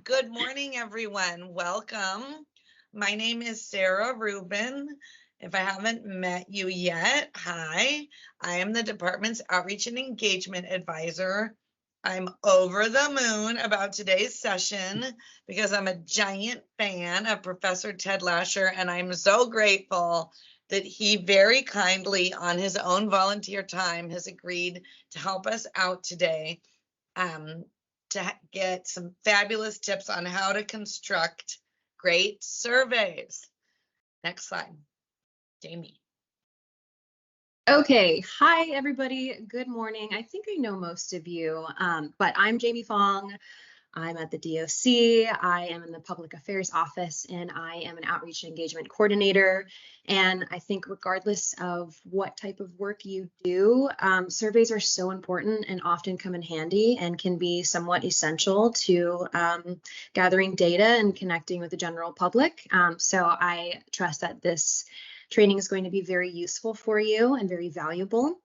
Good morning, everyone. Welcome. My name is Sarah Rubin. If I haven't met you yet, hi. I am the department's outreach and engagement advisor. I'm over the moon about today's session because I'm a giant fan of Professor Ted Lasher, and I'm so grateful that he very kindly, on his own volunteer time, has agreed to help us out today. To get some fabulous tips on how to construct great surveys. Next slide, Jamie. Okay, hi everybody. Good morning. I think I know most of you, but I'm Jamie Fong. I'm at the DOC. I am in the Public Affairs Office, and I am an outreach and engagement coordinator. And I think regardless of what type of work you do, surveys are so important and often come in handy and can be somewhat essential to gathering data and connecting with the general public. So I trust that this training is going to be very useful for you and very valuable.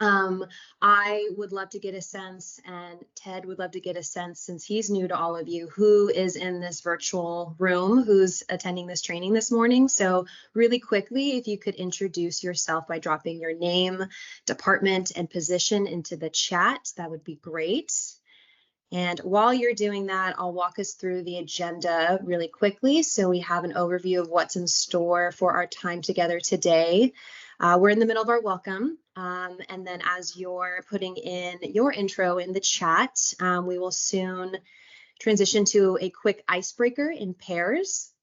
I would love to get a sense, and Ted would love to get a sense, since he's new to all of you, who is in this virtual room, who's attending this training this morning. So really quickly, if you could introduce yourself by dropping your name, department, and position into the chat, that would be great. And while you're doing that, I'll walk us through the agenda really quickly so we have an overview of what's in store for our time together today. We're in the middle of our welcome, and then as you're putting in your intro in the chat, we will soon transition to a quick icebreaker in pairs.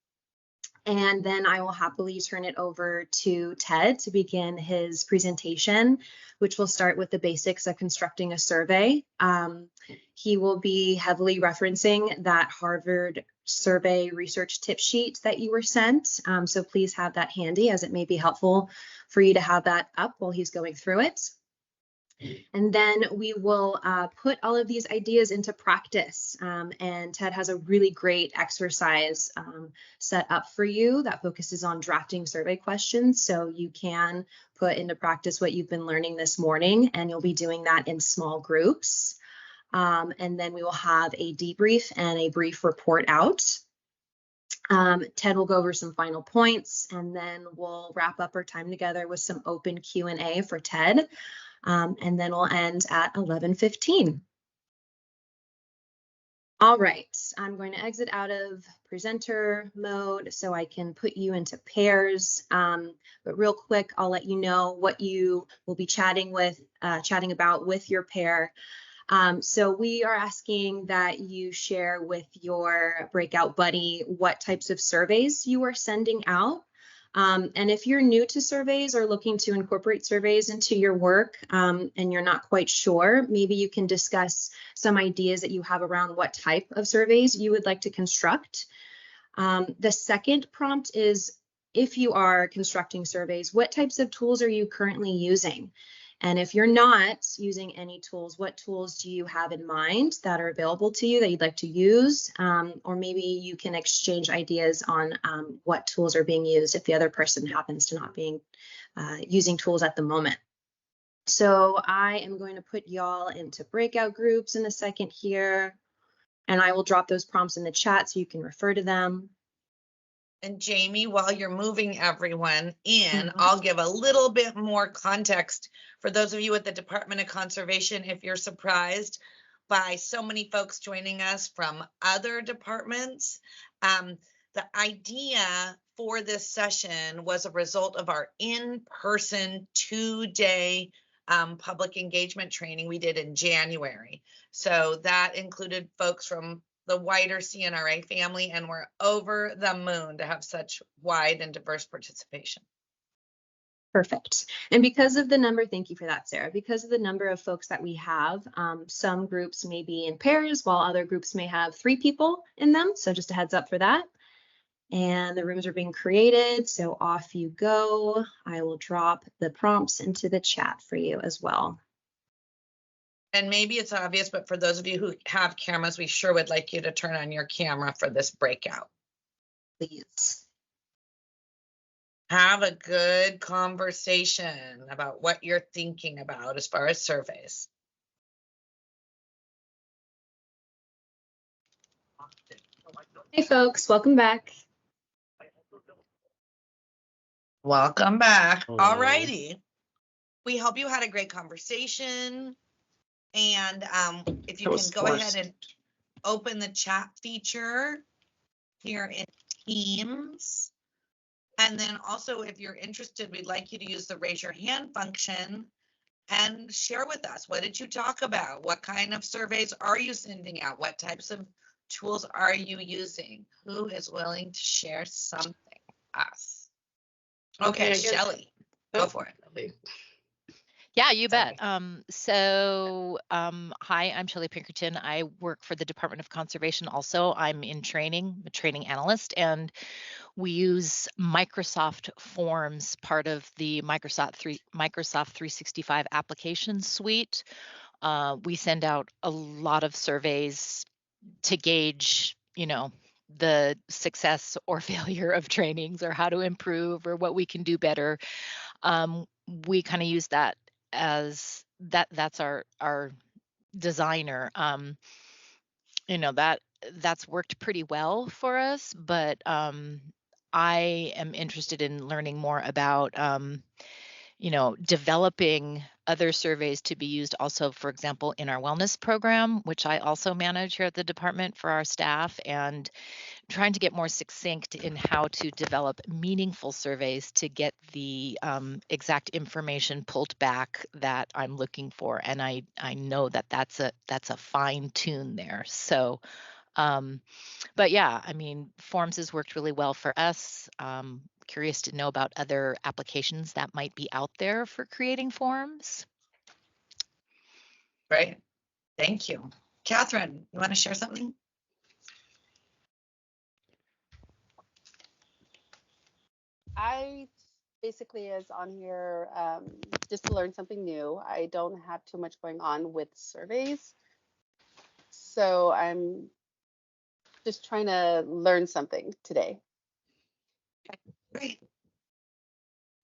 And then I will happily turn it over to Ted to begin his presentation, which will start with the basics of constructing a survey. He will be heavily referencing that Harvard survey research tip sheet that you were sent. So please have that handy, as it may be helpful for you to have that up while he's going through it. And then we will put all of these ideas into practice. And Ted has a really great exercise set up for you that focuses on drafting survey questions. So you can put into practice what you've been learning this morning, and you'll be doing that in small groups. And then we will have a debrief and a brief report out. Ted will go over some final points, and then we'll wrap up our time together with some open Q&A for Ted. And then we'll end at 11:15. All right, I'm going to exit out of presenter mode so I can put you into pairs. But real quick, I'll let you know what you will be chatting about with your pair. So we are asking that you share with your breakout buddy what types of surveys you are sending out. And if you're new to surveys or looking to incorporate surveys into your work and you're not quite sure, maybe you can discuss some ideas that you have around what type of surveys you would like to construct. The second prompt is, if you are constructing surveys, what types of tools are you currently using? And if you're not using any tools, what tools do you have in mind that are available to you that you'd like to use? Or maybe you can exchange ideas on what tools are being used if the other person happens to not be using tools at the moment. So I am going to put y'all into breakout groups in a second here, and I will drop those prompts in the chat so you can refer to them. And Jamie, while you're moving everyone in, I'll give a little bit more context for those of you at the Department of Conservation. If you're surprised by so many folks joining us from other departments, the idea for this session was a result of our in-person 2-day public engagement training we did in January. So that included folks from the wider CNRA family, and we're over the moon to have such wide and diverse participation. Perfect. And because of the number, thank you for that, Sarah, because of the number of folks that we have, some groups may be in pairs while other groups may have 3 people in them. So just a heads up for that. And the rooms are being created, so off you go. I will drop the prompts into the chat for you as well. And maybe it's obvious, but for those of you who have cameras, we sure would like you to turn on your camera for this breakout. Please. Have a good conversation about what you're thinking about as far as surveys. Hey folks, welcome back. Welcome back. Hello. All righty. We hope you had a great conversation. And if you That can was go forced. ahead and open the chat feature here in Teams. And then also, if you're interested, we'd like you to use the raise your hand function and share with us. What did you talk about? What kind of surveys are you sending out? What types of tools are you using? Who is willing to share something with us? Okay, I guess- Shelley, go for it. Yeah, you Sorry. bet. Hi, I'm Shelley Pinkerton. I work for the Department of Conservation also. I'm in training, I'm a training analyst, and we use Microsoft Forms, part of the Microsoft 365 application suite. We send out a lot of surveys to gauge, the success or failure of trainings, or how to improve, or what we can do better. We kind of use that as that's our designer. That's worked pretty well for us, but I am interested in learning more about developing other surveys to be used also, for example, in our wellness program, which I also manage here at the department for our staff, and trying to get more succinct in how to develop meaningful surveys to get the exact information pulled back that I'm looking for. And I know that that's a fine tune there. So, but yeah, I mean, Forms has worked really well for us. Curious to know about other applications that might be out there for creating forms. Great. Thank you. Catherine, you want to share something? I basically is on here just to learn something new. I don't have too much going on with surveys. So I'm just trying to learn something today. Great.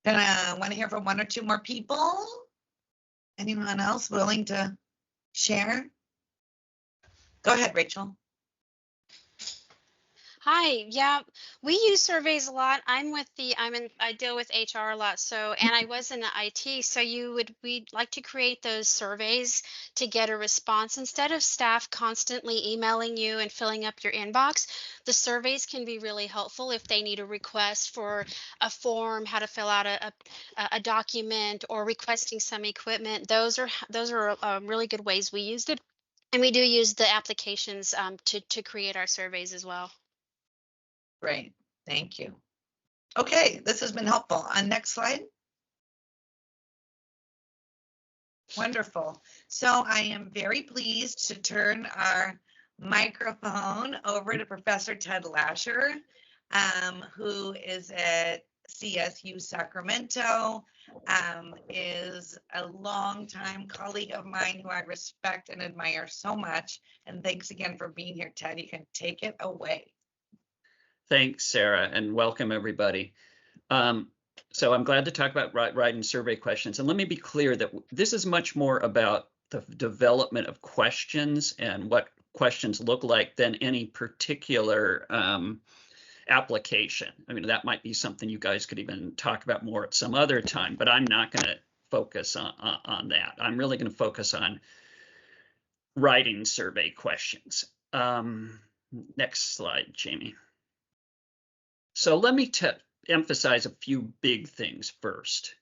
Gonna want to hear from one or two more people. Anyone else willing to share? Go ahead, Rachel. Hi, yeah, we use surveys a lot. I deal with HR a lot, and I was in the IT, so we'd like to create those surveys to get a response. Instead of staff constantly emailing you and filling up your inbox, the surveys can be really helpful if they need a request for a form, how to fill out a document, or requesting some equipment. Those are really good ways we used it. And we do use the applications to create our surveys as well. Great. Thank you. Okay, this has been helpful. On next slide. Wonderful. So I am very pleased to turn our microphone over to Professor Ted Lasher, who is at CSU Sacramento, is a longtime colleague of mine who I respect and admire so much. And thanks again for being here, Ted. You can take it away. Thanks, Sarah, and welcome everybody. So I'm glad to talk about writing survey questions. And let me be clear that this is much more about the development of questions and what questions look like than any particular application. I mean, that might be something you guys could even talk about more at some other time, but I'm not going to focus on that. I'm really going to focus on writing survey questions. Next slide, Jamie. So let me emphasize a few big things first.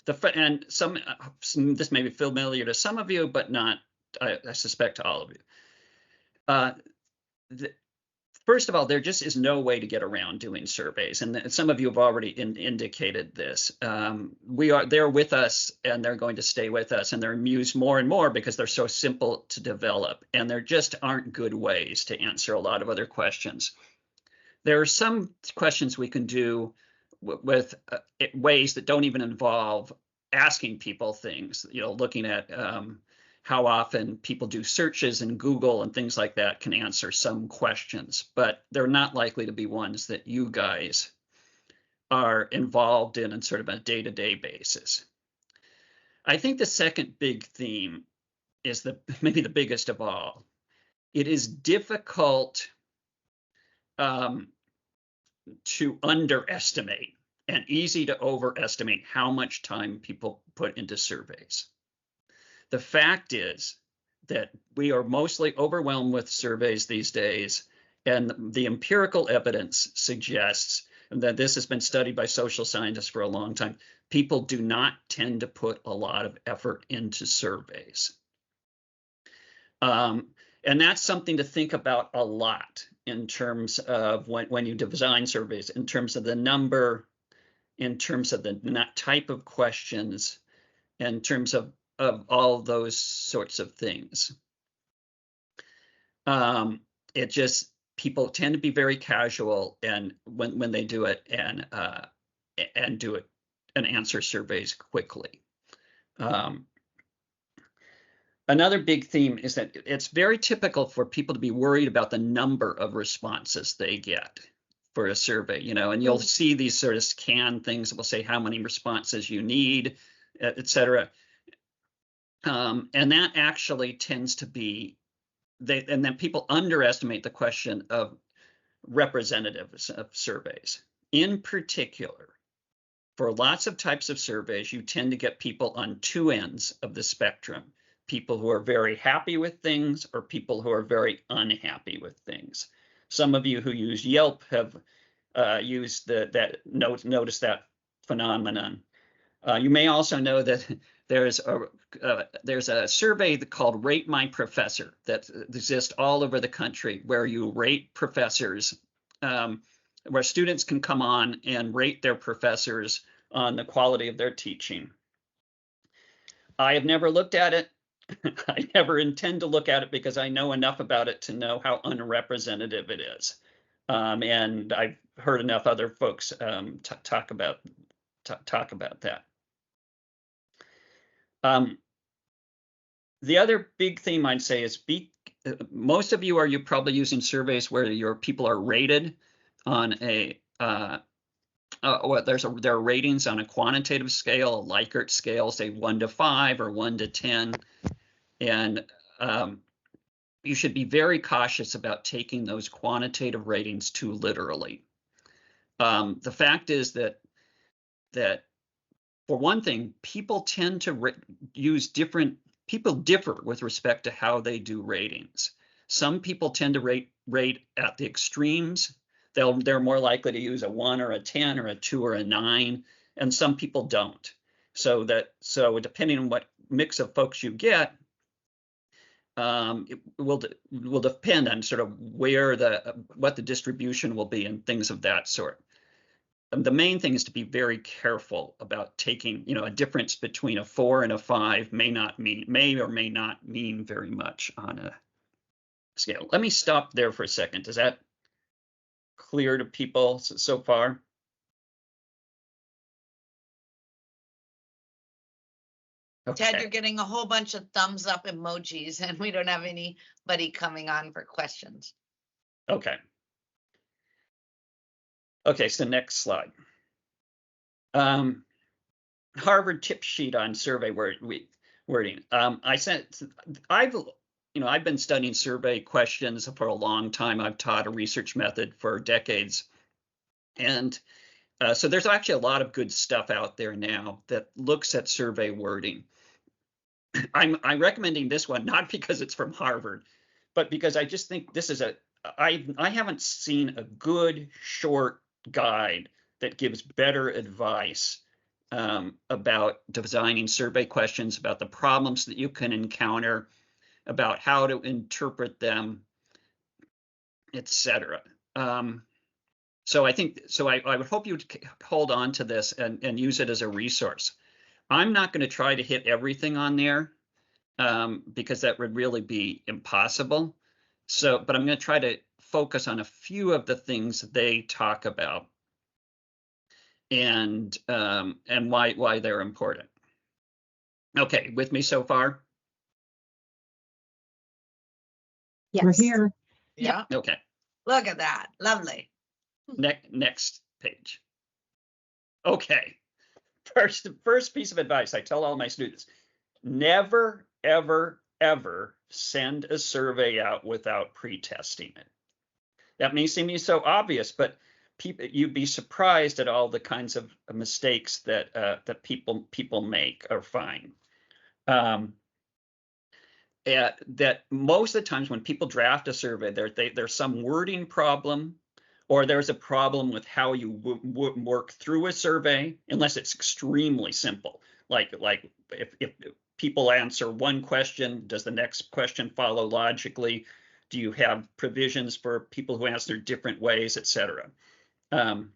And this may be familiar to some of you, but not, I suspect, to all of you. First of all, there just is no way to get around doing surveys, and some of you have already indicated this. They're with us, and they're going to stay with us, and they're used more and more because they're so simple to develop, and there just aren't good ways to answer a lot of other questions. There are some questions we can do with ways that don't even involve asking people things, looking at how often people do searches in Google and things like that can answer some questions, but they're not likely to be ones that you guys are involved in on sort of a day-to-day basis. I think the second big theme is maybe the biggest of all. It is difficult to underestimate and easy to overestimate how much time people put into surveys. The fact is that we are mostly overwhelmed with surveys these days, and the empirical evidence suggests, and that this has been studied by social scientists for a long time, people do not tend to put a lot of effort into surveys. And that's something to think about a lot in terms of when you design surveys, in terms of the number, in terms of the type of questions, in terms of all those sorts of things. It just, people tend to be very casual and when they do it and do it and answer surveys quickly. Another big theme is that it's very typical for people to be worried about the number of responses they get for a survey, you know, and you'll see these sort of scan things that will say how many responses you need, et cetera. And that actually tends to be, and then people underestimate the question of representatives of surveys. In particular, for lots of types of surveys, you tend to get people on two ends of the spectrum. People who are very happy with things or people who are very unhappy with things. Some of you who use Yelp have noticed that phenomenon. You may also know that there's a survey called Rate My Professor that exists all over the country, where you rate professors, where students can come on and rate their professors on the quality of their teaching. I have never looked at it. I never intend to look at it because I know enough about it to know how unrepresentative it is. And I've heard enough other folks talk about that. The other big theme I'd say is most of you are probably using surveys where your people are rated on a there are ratings on a quantitative scale, a Likert scale, say 1 to 5 or 1 to 10. And you should be very cautious about taking those quantitative ratings too literally. The fact is that for one thing, people tend to people differ with respect to how they do ratings. Some people tend to rate at the extremes. They're more likely to use a 1 or a 10 or a 2 or a 9, and some people don't. So depending on what mix of folks you get, it will depend on sort of what the distribution will be and things of that sort. The main thing is to be very careful about taking, you know, a difference between a 4 and a 5 may or may not mean very much on a scale. Let me stop there for a second. Is that clear to people so far? Ted, Okay. you're getting a whole bunch of thumbs up emojis, and we don't have anybody coming on for questions. Okay. Okay, so next slide. Harvard tip sheet on survey wording. I've been studying survey questions for a long time. I've taught a research method for decades. And so there's actually a lot of good stuff out there now that looks at survey wording. I'm recommending this one, not because it's from Harvard, but because I just think this is I haven't seen a good short guide that gives better advice about designing survey questions, about the problems that you can encounter, about how to interpret them, etc. So I would hope you'd hold on to this and use it as a resource. I'm not going to try to hit everything on there because that would really be impossible. But I'm going to try to focus on a few of the things they talk about and why they're important. Okay, with me so far? Yes. We're here. Yeah. Okay. Look at that. Lovely. Next page. Okay. First piece of advice I tell all my students: never, ever, ever send a survey out without pre-testing it. That may seem so obvious, but you'd be surprised at all the kinds of mistakes that that people make or find. That most of the times when people draft a survey, there's some wording problem, or there's a problem with how you work through a survey, unless it's extremely simple. Like if people answer one question, does the next question follow logically? Do you have provisions for people who answer different ways, etc.? And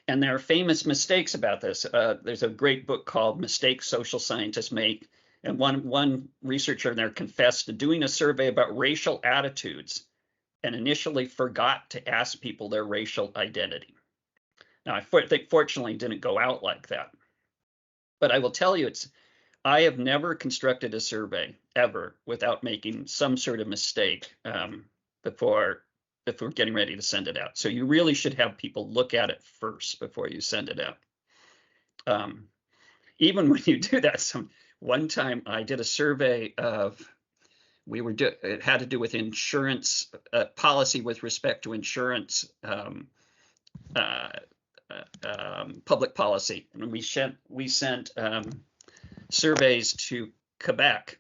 there are famous mistakes about this. There's a great book called Mistakes Social Scientists Make. And one researcher there confessed to doing a survey about racial attitudes and initially forgot to ask people their racial identity. Now, I think fortunately it didn't go out like that. But I will tell you, I have never constructed a survey ever without making some sort of mistake before getting ready to send it out. So you really should have people look at it first before you send it out. Even when you do that, one time I did a survey of, it had to do with insurance policy with respect to insurance public policy, and we sent surveys to Quebec,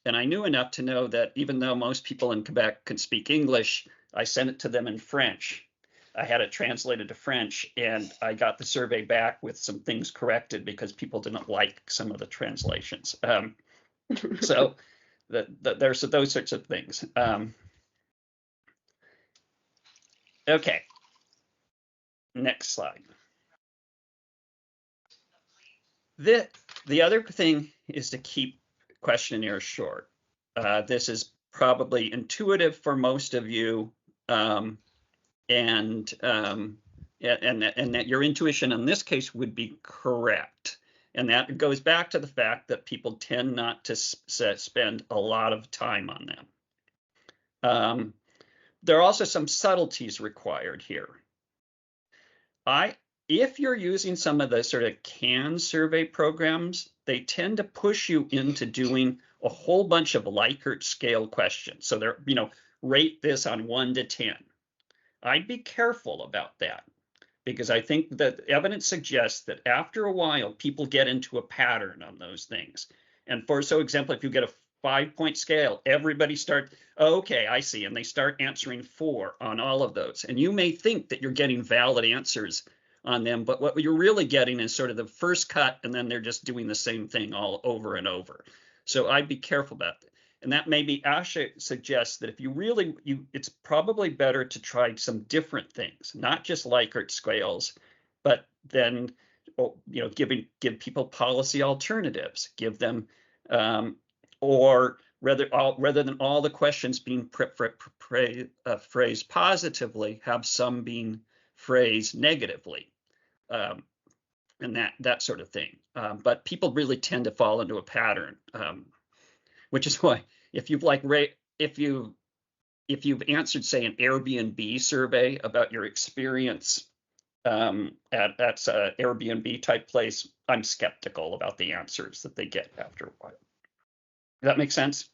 and I knew enough to know that even though most people in Quebec can speak English, I sent it to them in French. I had it translated to French, and I got the survey back with some things corrected because people didn't like some of the translations. So there's those sorts of things. Okay. Next slide. The other thing is to keep questionnaires short. This is probably intuitive for most of you, and that your intuition in this case would be correct. And that goes back to the fact that people tend not to spend a lot of time on them. There are also some subtleties required here. If you're using some of the sort of CAN survey programs, they tend to push you into doing a whole bunch of Likert scale questions. So they're, rate this on 1 to 10. I'd be careful about that, because I think that evidence suggests that after a while, people get into a pattern on those things. And for example, if you get a 5-point scale, everybody starts, oh, okay, I see. And they start answering 4 on all of those. And you may think that you're getting valid answers on them, but what you're really getting is sort of the first cut, and then they're just doing the same thing all over and over. So I'd be careful about that. And that maybe Asha suggests that if you really, it's probably better to try some different things, not just Likert scales, but then, give people policy alternatives, give them, or rather than all the questions being phrased positively, have some being phrased negatively, and that sort of thing. But people really tend to fall into a pattern, which is why if you've answered, say, an Airbnb survey about your experience at an Airbnb type place, I'm skeptical about the answers that they get after a while. Does that make sense?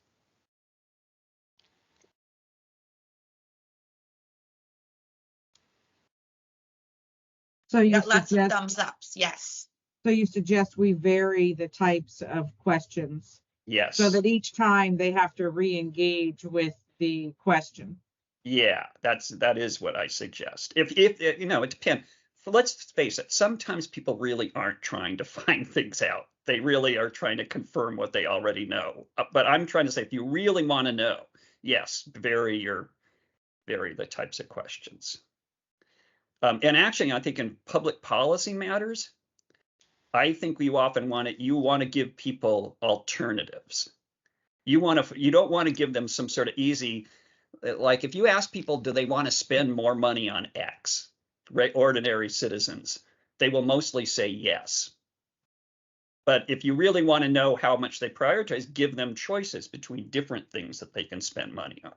So you got lots of thumbs ups. Yes. So you suggest we vary the types of questions. Yes. So that each time they have to re-engage with the question. Yeah, that is what I suggest. If it depends. Let's face it, sometimes people really aren't trying to find things out. They really are trying to confirm what they already know. But I'm trying to say, if you really want to know, yes, vary the types of questions. And actually, I think in public policy matters, I think you want to give people alternatives. You don't want to give them some sort of easy, like if you ask people, do they want to spend more money on X, right? Ordinary citizens, they will mostly say yes. But if you really want to know how much they prioritize, give them choices between different things that they can spend money on.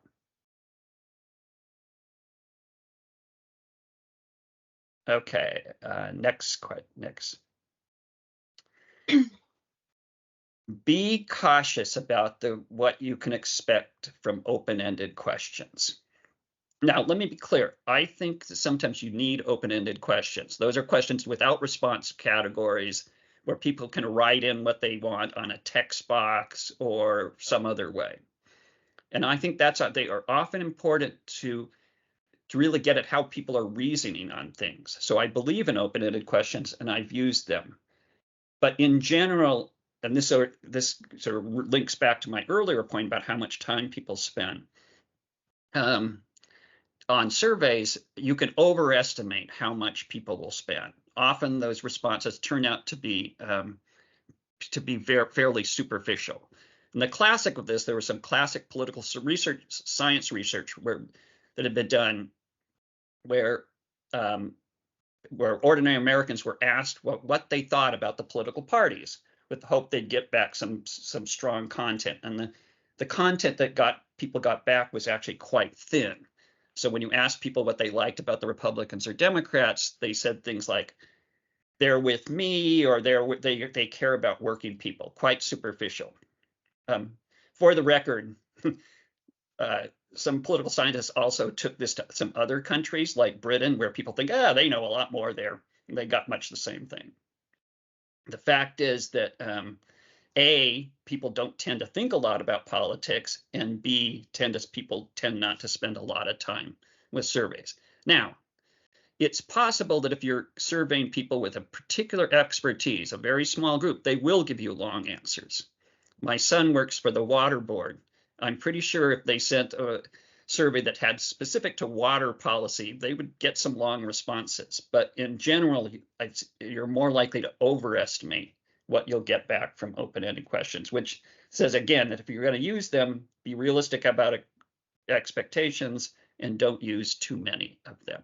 Okay, next. Be cautious about what you can expect from open-ended questions. Now, let me be clear. I think that sometimes you need open-ended questions. Those are questions without response categories where people can write in what they want on a text box or some other way. And I think they are often important to really get at how people are reasoning on things. So I believe in open-ended questions, and I've used them. But in general, and this sort of links back to my earlier point about how much time people spend. On surveys, you can overestimate how much people will spend. Often those responses turn out to be fairly superficial. And the classic of this, there was some classic political research, science research that had been done where ordinary Americans were asked what they thought about the political parties with the hope they'd get back some strong content. And the content that people got back was actually quite thin. So when you ask people what they liked about the Republicans or Democrats, they said things like, they're with me, or they care about working people, quite superficial. For the record, some political scientists also took this to some other countries like Britain, where people think, they know a lot more there. And they got much the same thing. The fact is that A, people don't tend to think a lot about politics, and B, people tend not to spend a lot of time with surveys. Now, it's possible that if you're surveying people with a particular expertise, a very small group, they will give you long answers. My son works for the Water Board. I'm pretty sure if they sent a survey that had specific to water policy, they would get some long responses. But in general, you're more likely to overestimate what you'll get back from open-ended questions, which says, again, that if you're going to use them, be realistic about expectations and don't use too many of them.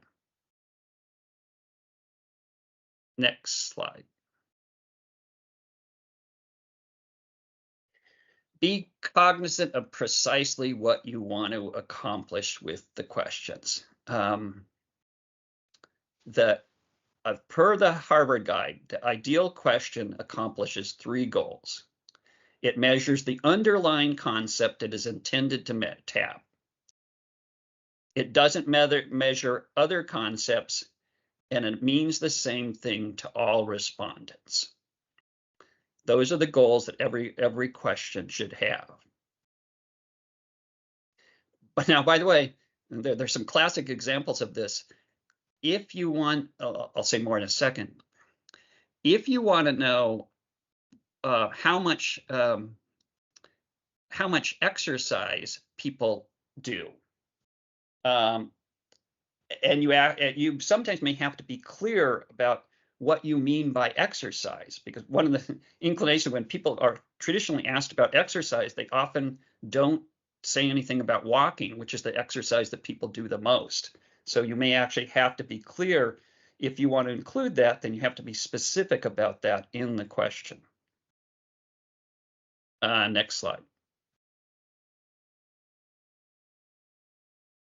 Next slide. Be cognizant of precisely what you want to accomplish with the questions. Per the Harvard Guide, the ideal question accomplishes 3 goals. It measures the underlying concept it is intended to tap. It doesn't measure other concepts, and it means the same thing to all respondents. Those are the goals that every question should have. But now, by the way, there's some classic examples of this. If you want, I'll say more in a second. If you want to know how much exercise people do, and you sometimes may have to be clear about what you mean by exercise, because one of the inclinations when people are traditionally asked about exercise, they often don't say anything about walking, which is the exercise that people do the most. So you may actually have to be clear. If you want to include that, then you have to be specific about that in the question. Next slide.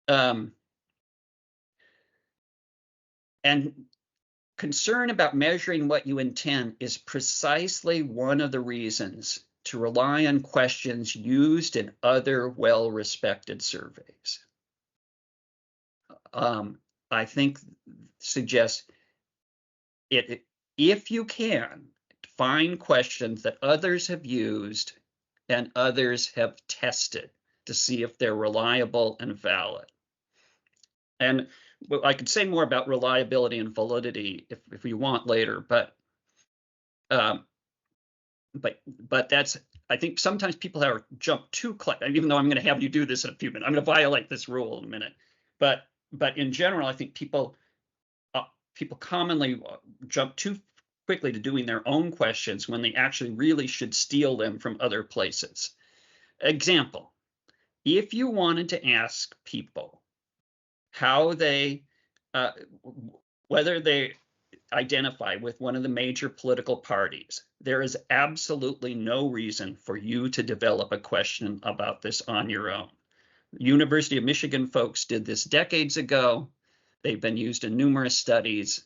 And concern about measuring what you intend is precisely one of the reasons to rely on questions used in other well-respected surveys. I think suggests if you can, find questions that others have used and others have tested to see if they're reliable and valid. And I could say more about reliability and validity if we want later, but that's, I think sometimes people are jump too, even though I'm going to have you do this in a few minutes. I'm going to violate this rule in a minute, but in general, I think people commonly jump too quickly to doing their own questions when they actually really should steal them from other places. Example, if you wanted to ask people how they, whether they identify with one of the major political parties, there is absolutely no reason for you to develop a question about this on your own. University of Michigan folks did this decades ago. They've been used in numerous studies.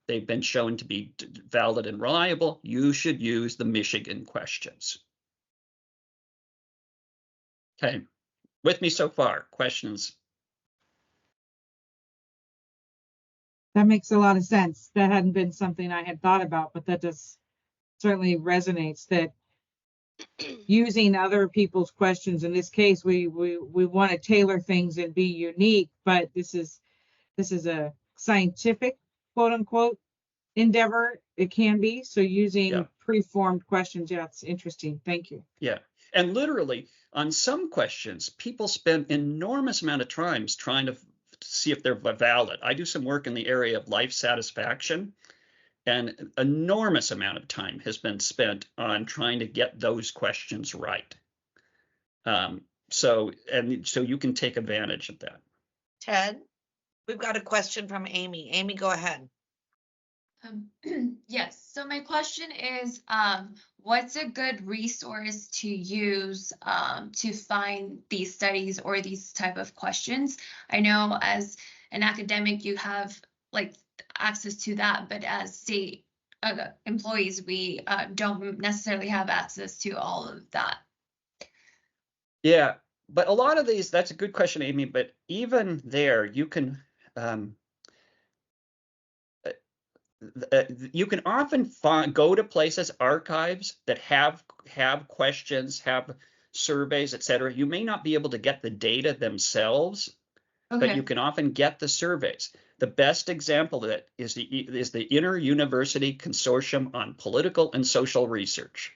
They've been shown to be valid and reliable. You should use the Michigan questions. Okay, with me so far, questions? That makes a lot of sense. That hadn't been something I had thought about, but that does certainly resonates that using other people's questions. In this case, we want to tailor things and be unique, but this is a scientific quote unquote endeavor. It can be. So using Yeah. preformed questions, yeah, it's interesting. Thank you. Yeah. And literally on some questions, people spend enormous amount of times trying to see if they're valid. I do some work in the area of life satisfaction, and enormous amount of time has been spent on trying to get those questions right. So you can take advantage of that. Ted, we've got a question from Amy. Amy, go ahead. Yes, so my question is, what's a good resource to use to find these studies or these type of questions? I know as an academic, you have like access to that, but as state employees, we don't necessarily have access to all of that. Yeah, but a lot of these, that's a good question, Amy, but even there, you can often go to places, archives that have questions, have surveys, etc. You may not be able to get the data themselves, but you can often get the surveys. The best example of that is the Inter-University Consortium on Political and Social Research,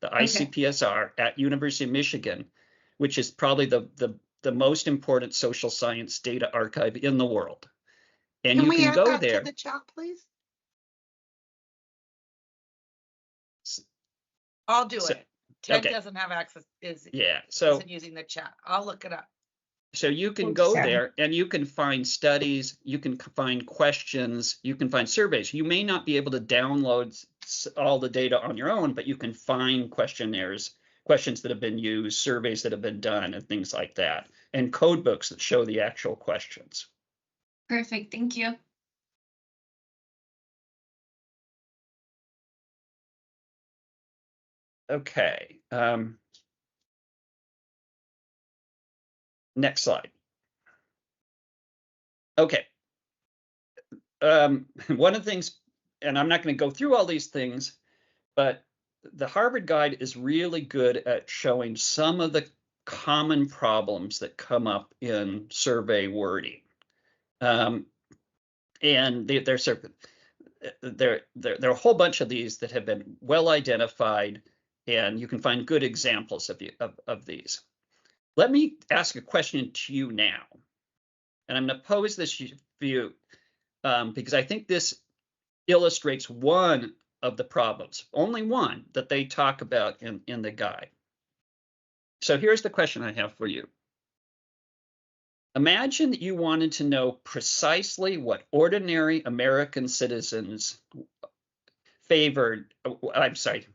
the ICPSR at University of Michigan, which is probably the most important social science data archive in the world. And you can go there. To the chat, please? I'll do it. Ted doesn't have access. Isn't using the chat. I'll look it up. So you can go there and you can find studies, you can find questions, you can find surveys. You may not be able to download all the data on your own, but you can find questionnaires, questions that have been used, surveys that have been done, and things like that, and code books that show the actual questions. Perfect. Thank you. Okay. Next slide. Okay. One of the things, and I'm not going to go through all these things, but the Harvard Guide is really good at showing some of the common problems that come up in survey wording. And there's there are a whole bunch of these that have been well identified, and you can find good examples of these. Let me ask a question to you now, and I'm going to pose this to you because I think this illustrates one of the problems, only one, that they talk about in the guide. So here's the question I have for you. Imagine that you wanted to know precisely what ordinary American citizens favored. I'm sorry,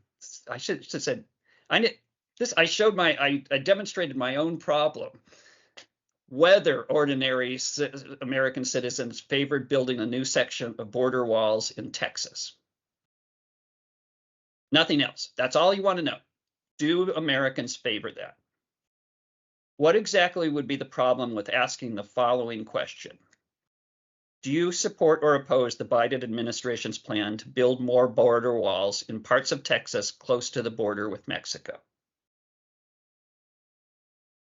I should have said, I demonstrated my own problem. Whether ordinary American citizens favored building a new section of border walls in Texas. Nothing else. That's all you want to know. Do Americans favor that? What exactly would be the problem with asking the following question? Do you support or oppose the Biden administration's plan to build more border walls in parts of Texas close to the border with Mexico?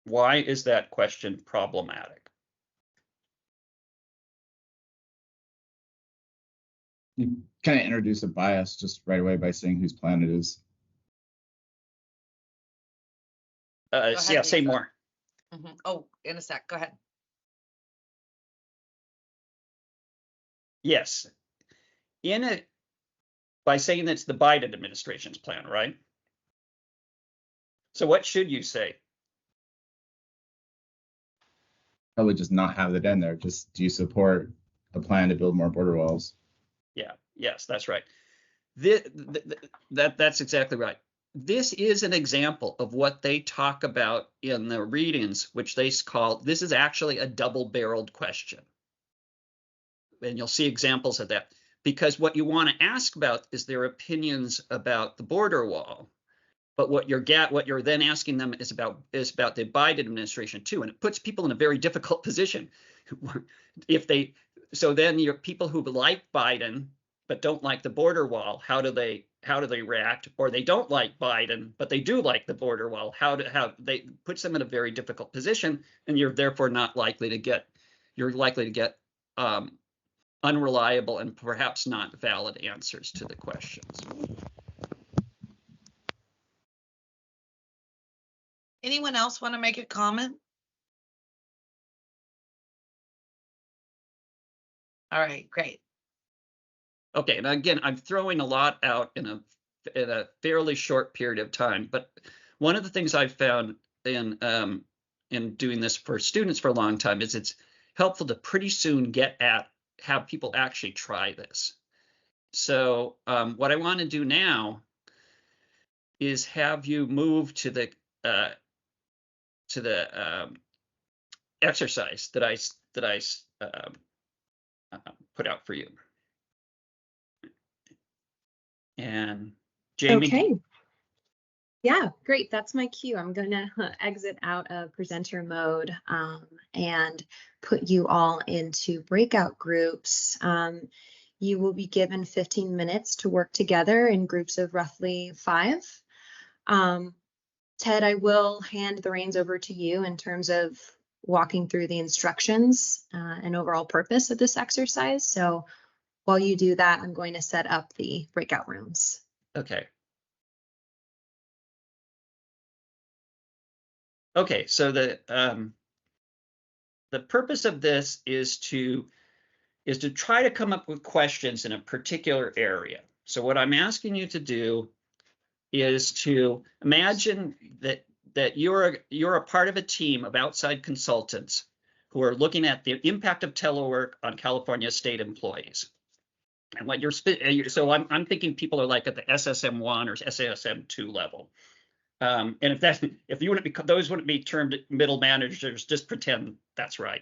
Why is that question problematic? You kind of introduce a bias just right away by saying whose plan it is. Yeah, say more. Mm-hmm. Oh, in a sec. Go ahead. Yes. By saying that's the Biden administration's plan, right? So what should you say? Probably just not have it in there. Just, do you support a plan to build more border walls? Yeah, yes, that's right. That's exactly right. This is an example of what they talk about in the readings, which they call, this is actually a double-barreled question. And you'll see examples of that. Because what you want to ask about is their opinions about the border wall. But what you're then asking them is about the Biden administration too. And it puts people in a very difficult position. If they so then your people who like Biden but don't like the border wall, how do they react? Or they don't like Biden but they do like the border wall, how they puts them in a very difficult position, and you're therefore likely to get unreliable and perhaps not valid answers to the questions. Anyone else want to make a comment? All right, great. Okay, and again, I'm throwing a lot out in a fairly short period of time, but one of the things I've found in doing this for students for a long time is it's helpful to pretty soon have people actually try this. So what I want to do now is have you move to the exercise that I put out for you. And Jamie. Okay. Yeah, great. That's my cue. I'm going to exit out of presenter mode and put you all into breakout groups. You will be given 15 minutes to work together in groups of roughly 5. Ted, I will hand the reins over to you in terms of walking through the instructions and overall purpose of this exercise. So while you do that, I'm going to set up the breakout rooms. Okay. Okay, so the purpose of this is to try to come up with questions in a particular area. So what I'm asking you to do is to imagine that you're a part of a team of outside consultants who are looking at the impact of telework on California state employees. And what so I'm thinking people are like at the SSM1 or SSM2 level. And if you wouldn't be, those wouldn't be termed middle managers, just pretend that's right.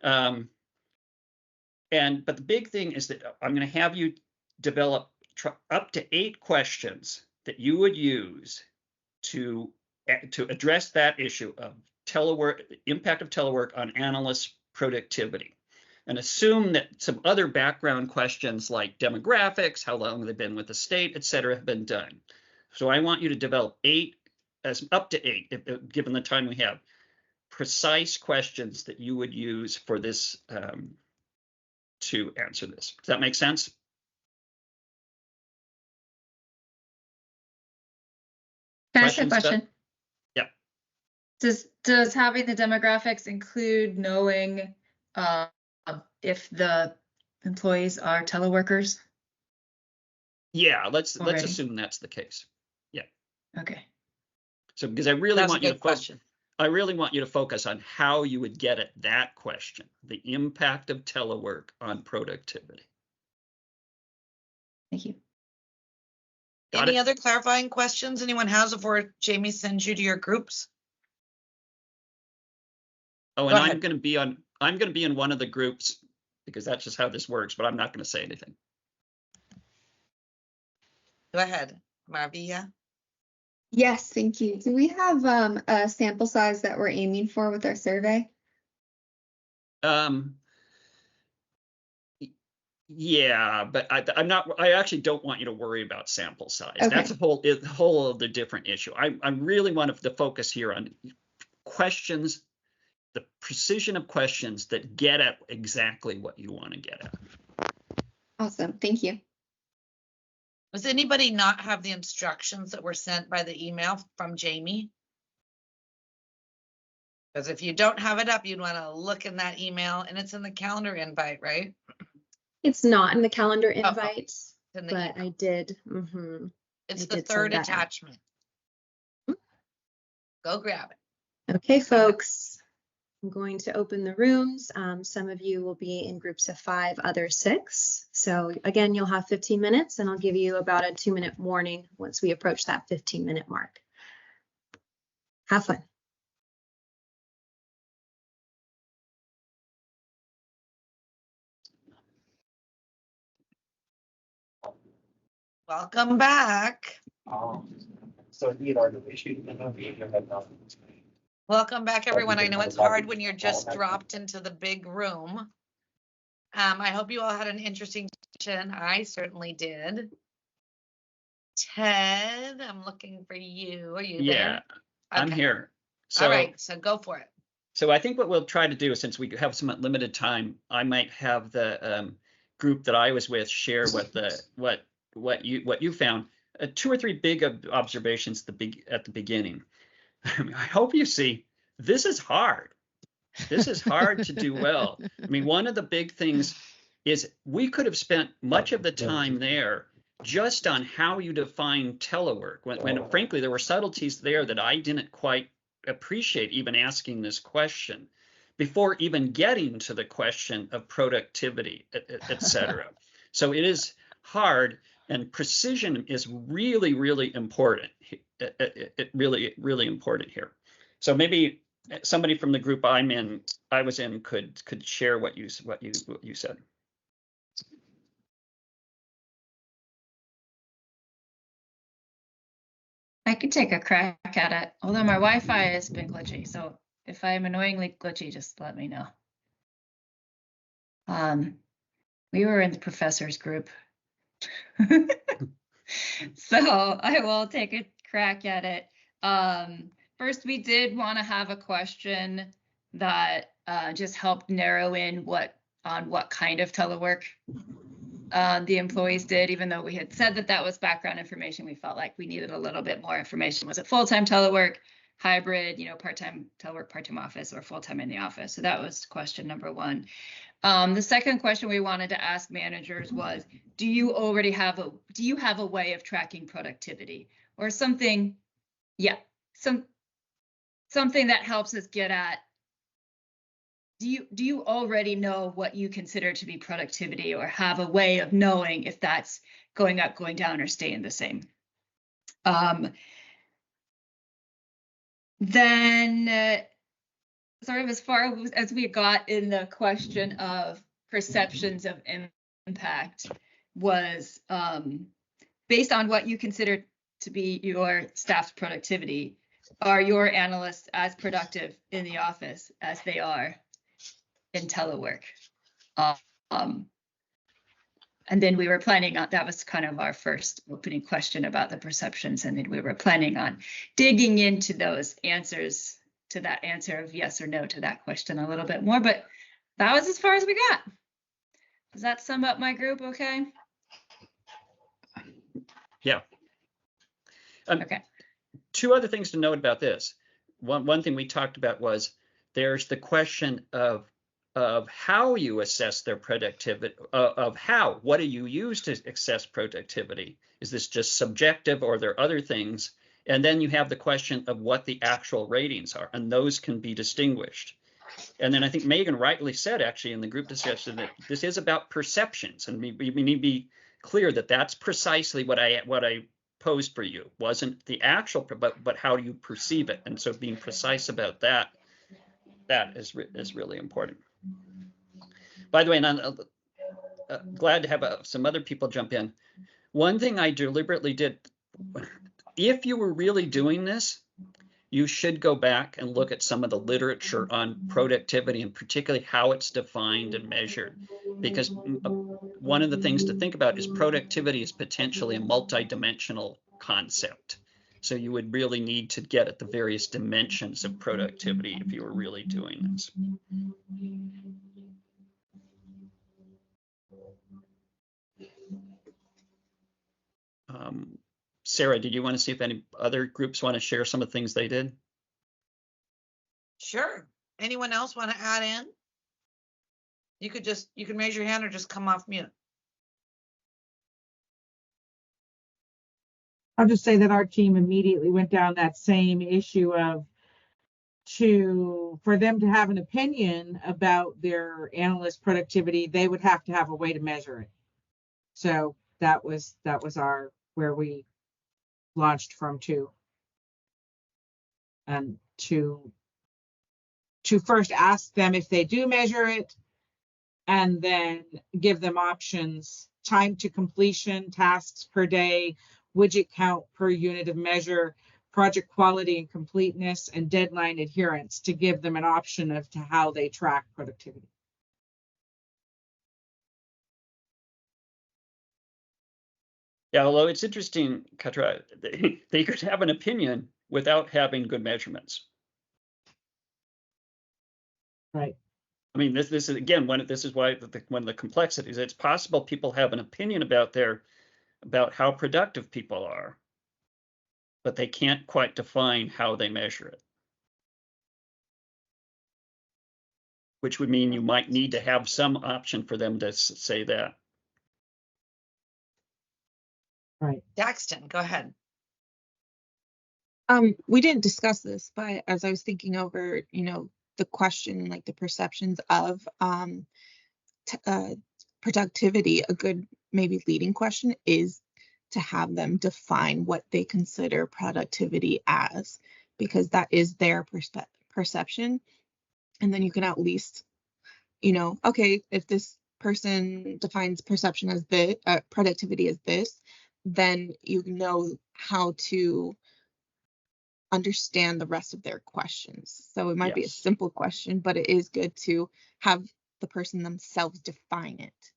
But the big thing is that I'm going to have you develop up to 8 questions that you would use to address that issue of telework, the impact of telework on analysts' productivity. And assume that some other background questions like demographics, how long they've been with the state, et cetera, have been done. So I want you to develop up to 8, given the time we have, precise questions that you would use for this to answer this. Does that make sense? Can I ask a question? Yeah. Does having the demographics include knowing if the employees are teleworkers? Yeah, let's assume that's the case. Yeah. Okay. So because I really want you to focus on how you would get at that question, the impact of telework on productivity. Thank you. Any other clarifying questions anyone has before Jamie sends you to your groups? Oh, and I'm going to be in one of the groups because that's just how this works, but I'm not going to say anything. Go ahead, Maravilla. Yes, thank you. Do we have a sample size that we're aiming for with our survey? Yeah, but I actually don't want you to worry about sample size. Okay. That's a whole other different issue. I really want to focus here on questions, the precision of questions that get at exactly what you want to get at. Awesome, thank you. Does anybody not have the instructions that were sent by the email from Jamie? Because if you don't have it up, you'd want to look in that email, and it's in the calendar invite, right? It's not in the calendar invite, In the but email. I did. It's I the did third send that out. attachment. Go grab it. Okay, folks. I'm going to open the rooms. Some of you will be in groups of 5, others 6. So again, you'll have 15 minutes and I'll give you about a 2-minute warning once we approach that 15-minute mark. Have fun. Welcome back. Welcome back, everyone. I know it's hard when you're just dropped into the big room. I hope you all had an interesting session. I certainly did. Ted, I'm looking for you. Are you Yeah, there? I'm Okay. here. All So, right, so go for it. so I think what we'll try to do, since we have some limited time, I might have the group that I was with share what you found. 2 or 3 big observations at the beginning. I hope you see this is hard. This is hard to do well. I mean, one of the big things is we could have spent much of the time there just on how you define telework, when frankly there were subtleties there that I didn't quite appreciate even asking this question before even getting to the question of productivity, et cetera. So it is hard, and precision is really, really important. It really important here. So maybe somebody from the group I was in could share what you said. I could take a crack at it, although my Wi-Fi has been glitchy. So if I'm annoyingly glitchy, just let me know. We were in the professor's group. So I will take a crack at it. First, we did want to have a question that just helped narrow in what kind of telework the employees did. Even though we had said that was background information, we felt like we needed a little bit more information. Was it full-time telework, hybrid, part-time telework, part-time office, or full-time in the office? So that was question number 1. The second question we wanted to ask managers was, do you have a way of tracking productivity or something? Yeah, something that helps us get at, do you already know what you consider to be productivity, or have a way of knowing if that's going up, going down, or staying the same? Then sort of as far as we got in the question of perceptions of impact was based on what you consider to be your staff's productivity. Are your analysts as productive in the office as they are in telework? And then we were planning on, that was kind of our first opening question about the perceptions. And then we were planning on digging into those answers, to that answer of yes or no to that question a little bit more, but that was as far as we got. Does that sum up my group okay? Yeah. Okay. 2 other things to note about this. One thing we talked about was there's the question of how you assess their productivity, what do you use to assess productivity? Is this just subjective, or are there other things? And then you have the question of what the actual ratings are, and those can be distinguished. And then I think Megan rightly said, actually, in the group discussion, that this is about perceptions, and we need to be clear that that's precisely what I posed for you. Wasn't the actual, but how do you perceive it? And so being precise about that is really important. By the way, and I'm glad to have some other people jump in. One thing I deliberately did, if you were really doing this, you should go back and look at some of the literature on productivity, and particularly how it's defined and measured. Because one of the things to think about is productivity is potentially a multidimensional concept. So you would really need to get at the various dimensions of productivity if you were really doing this. Sarah, did you want to see if any other groups want to share some of the things they did? Sure. Anyone else want to add in? You can raise your hand or just come off mute. I'll just say that our team immediately went down that same issue of for them to have an opinion about their analyst productivity, they would have to have a way to measure it. So that was where we launched from and to first ask them if they do measure it, and then give them options: time to completion, tasks per day, widget count per unit of measure, project quality and completeness, and deadline adherence, to give them an option of to how they track productivity. Yeah, although it's interesting, Katra, they could have an opinion without having good measurements. Right. I mean, this is again this is why one of the complexities. It's possible people have an opinion about how productive people are, but they can't quite define how they measure it. Which would mean you might need to have some option for them to say that. Right. Daxton, go ahead. We didn't discuss this, but as I was thinking over, the question, like the perceptions of productivity, a good maybe leading question is to have them define what they consider productivity as, because that is their perception. And then you can at least, okay, if this person defines perception as this, productivity as this, then you know how to understand the rest of their questions. So it might be a simple question, but it is good to have the person themselves define it.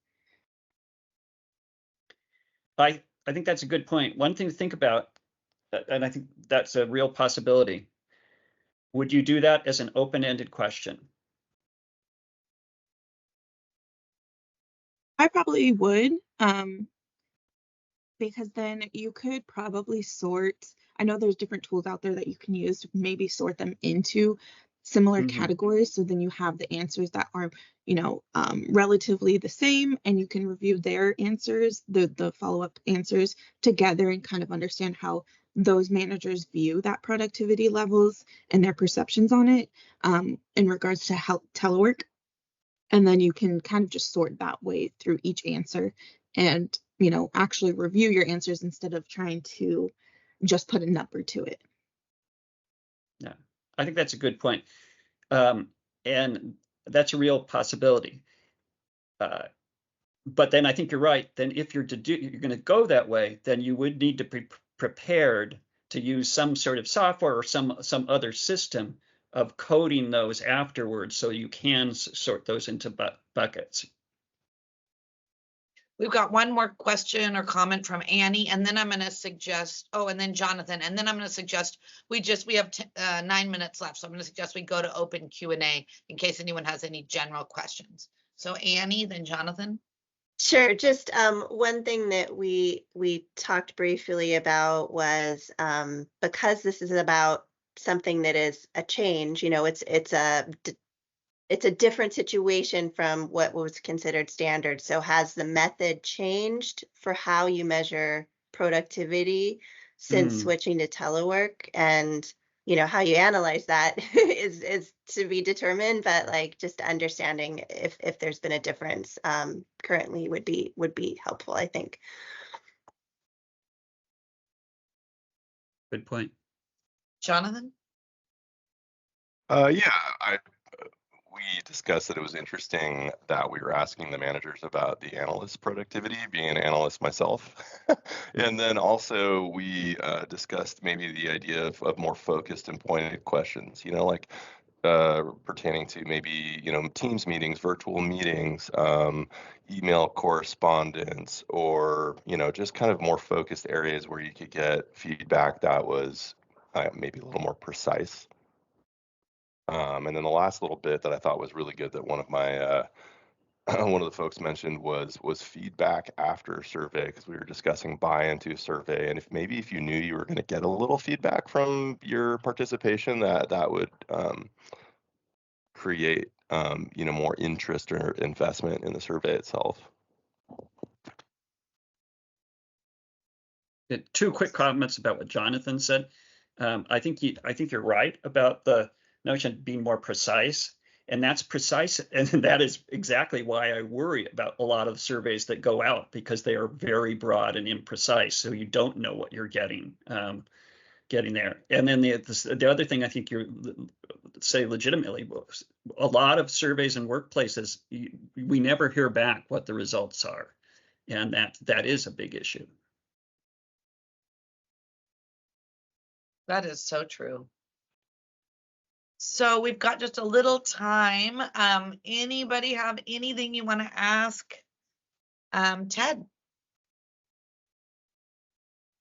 I think that's a good point. One thing to think about, and I think that's a real possibility. Would you do that as an open-ended question? I probably would, because then you could probably sort. I know there's different tools out there that you can use to maybe sort them into similar categories. So then you have the answers that are, relatively the same, and you can review their answers, the follow-up answers together, and kind of understand how those managers view that productivity levels and their perceptions on it in regards to telework. And then you can kind of just sort that way through each answer and, actually review your answers instead of trying to just put a number to it. Yeah, I think that's a good point. And that's a real possibility. But then I think you're right. Then if you're going to go that way, then you would need to be prepared to use some sort of software or some other system of coding those afterwards, so you can sort those into buckets. We've got one more question or comment from Annie, and then I'm going to suggest, and then Jonathan, and then I'm going to suggest we have 9 minutes left. So I'm going to suggest we go to open Q&A in case anyone has any general questions. So Annie, then Jonathan. Sure. Just one thing that we talked briefly about was because this is about something that is a change, it's a different situation from what was considered standard. So has the method changed for how you measure productivity since switching to telework? And, how you analyze that is to be determined, but just understanding if there's been a difference currently would be helpful, I think. Good point. Jonathan? We discussed that it was interesting that we were asking the managers about the analyst productivity, being an analyst myself. And then also we discussed maybe the idea of more focused and pointed questions, pertaining to maybe, Teams meetings, virtual meetings, email correspondence, or, just kind of more focused areas where you could get feedback that was maybe a little more precise. And then the last little bit that I thought was really good that one of the folks mentioned was feedback after a survey, because we were discussing buy-in to a survey, and if you knew you were going to get a little feedback from your participation, that would create more interest or investment in the survey itself. Two quick comments about what Jonathan said. I think you're right about the notion of being more precise, and that's precise, and that is exactly why I worry about a lot of surveys that go out, because they are very broad and imprecise, so you don't know what you're getting there. And then the other thing I think you're say legitimately, a lot of surveys in workplaces, we never hear back what the results are, and that is a big issue. That is so true. So we've got just a little time. Anybody have anything you want to ask Ted?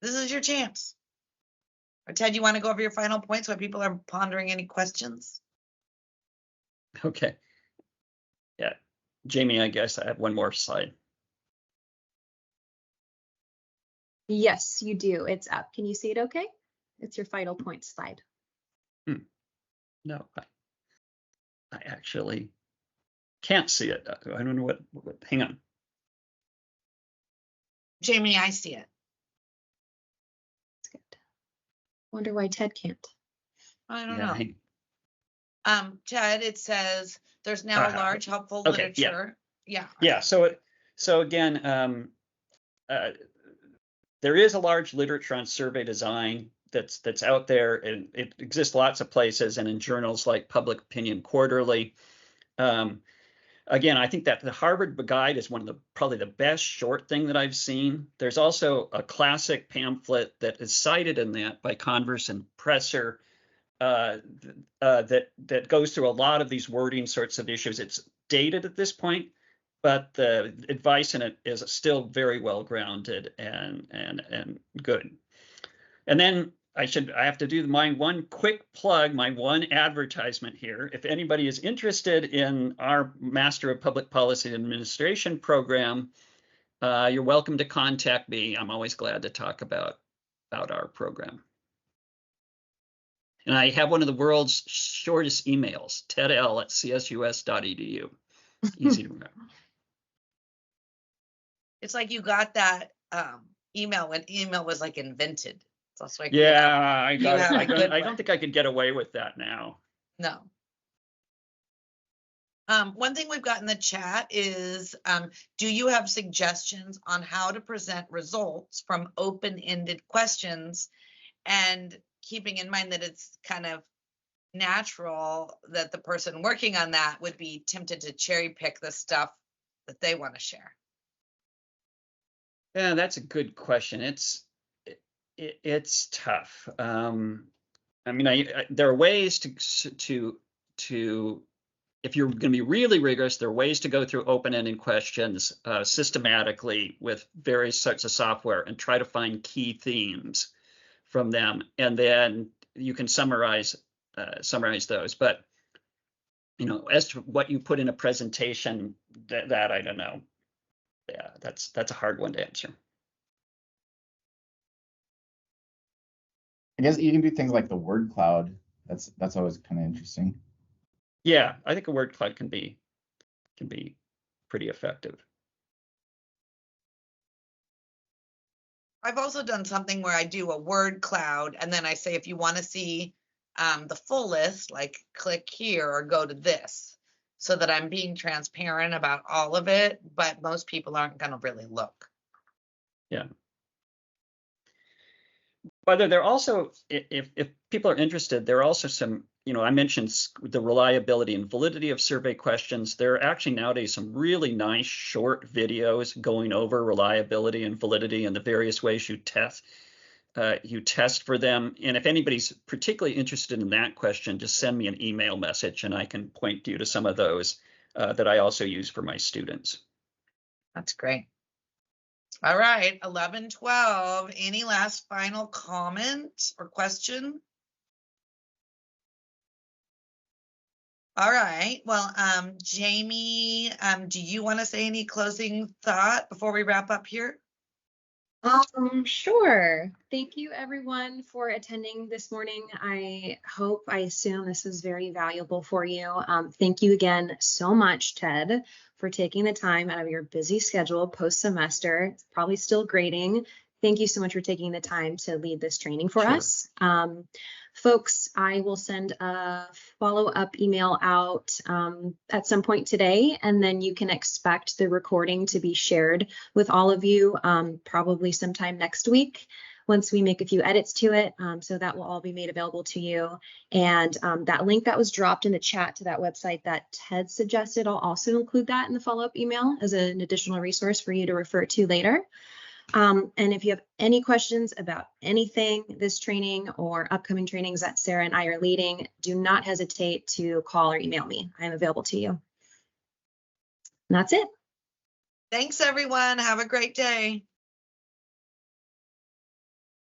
This is your chance. Or Ted, you want to go over your final points while people are pondering any questions? Okay. Yeah. Jamie, I guess I have one more slide. Yes, you do. It's up. Can you see it okay? It's your final point slide. No, I actually can't see it. I don't know what hang on. Jamie, I see it. That's good. Wonder why Ted can't. I don't Yeah, know. Ted, it says there's now a large helpful okay, yeah. literature. Yeah. Yeah. So again, there is a large literature on survey design that's out there, and it exists lots of places and in journals like Public Opinion Quarterly. Again, I think that the Harvard Guide is one of probably the best short thing that I've seen. There's also a classic pamphlet that is cited in that by Converse and Presser that goes through a lot of these wording sorts of issues. It's dated at this point, but the advice in it is still very well grounded and good. And then I have to do my one quick plug, my one advertisement here. If anybody is interested in our Master of Public Policy and Administration program, you're welcome to contact me. I'm always glad to talk about our program. And I have one of the world's shortest emails, tedl@csus.edu. Easy to remember. It's like you got that email when email was like invented. So it's like yeah, I don't think I could get away with that now. No. One thing we've got in the chat is, do you have suggestions on how to present results from open-ended questions, and keeping in mind that it's kind of natural that the person working on that would be tempted to cherry pick the stuff that they want to share? Yeah, that's a good question. It's tough. I mean, there are ways to if you're going to be really rigorous, there are ways to go through open-ended questions systematically with various sorts of software and try to find key themes from them, and then you can summarize those. But as to what you put in a presentation, that I don't know. Yeah, that's a hard one to answer. I guess you can do things like the word cloud. That's always kind of interesting. Yeah, I think a word cloud can be pretty effective. I've also done something where I do a word cloud, and then I say, if you want to see the full list, like click here or go to this, so that I'm being transparent about all of it, but most people aren't going to really look. Yeah. But there are also, if people are interested, there are also some, I mentioned the reliability and validity of survey questions. There are actually nowadays some really nice short videos going over reliability and validity and the various ways you test for them. And if anybody's particularly interested in that question, just send me an email message and I can point you to some of those that I also use for my students. That's great. All right, 11:12. Any last final comment or question? All right. Well, Jamie, do you want to say any closing thought before we wrap up here? Sure. Thank you everyone for attending this morning. I assume this was very valuable for you. Thank you again so much, Ted, for taking the time out of your busy schedule post-semester. It's probably still grading. Thank you so much for taking the time to lead this training for us. Folks, I will send a follow-up email out at some point today, and then you can expect the recording to be shared with all of you probably sometime next week once we make a few edits to it. So that will all be made available to you. And that link that was dropped in the chat to that website that Ted suggested, I'll also include that in the follow-up email as an additional resource for you to refer to later. And if you have any questions about anything, this training or upcoming trainings that Sarah and I are leading, do not hesitate to call or email me. I am available to you. And that's it. Thanks, everyone. Have a great day.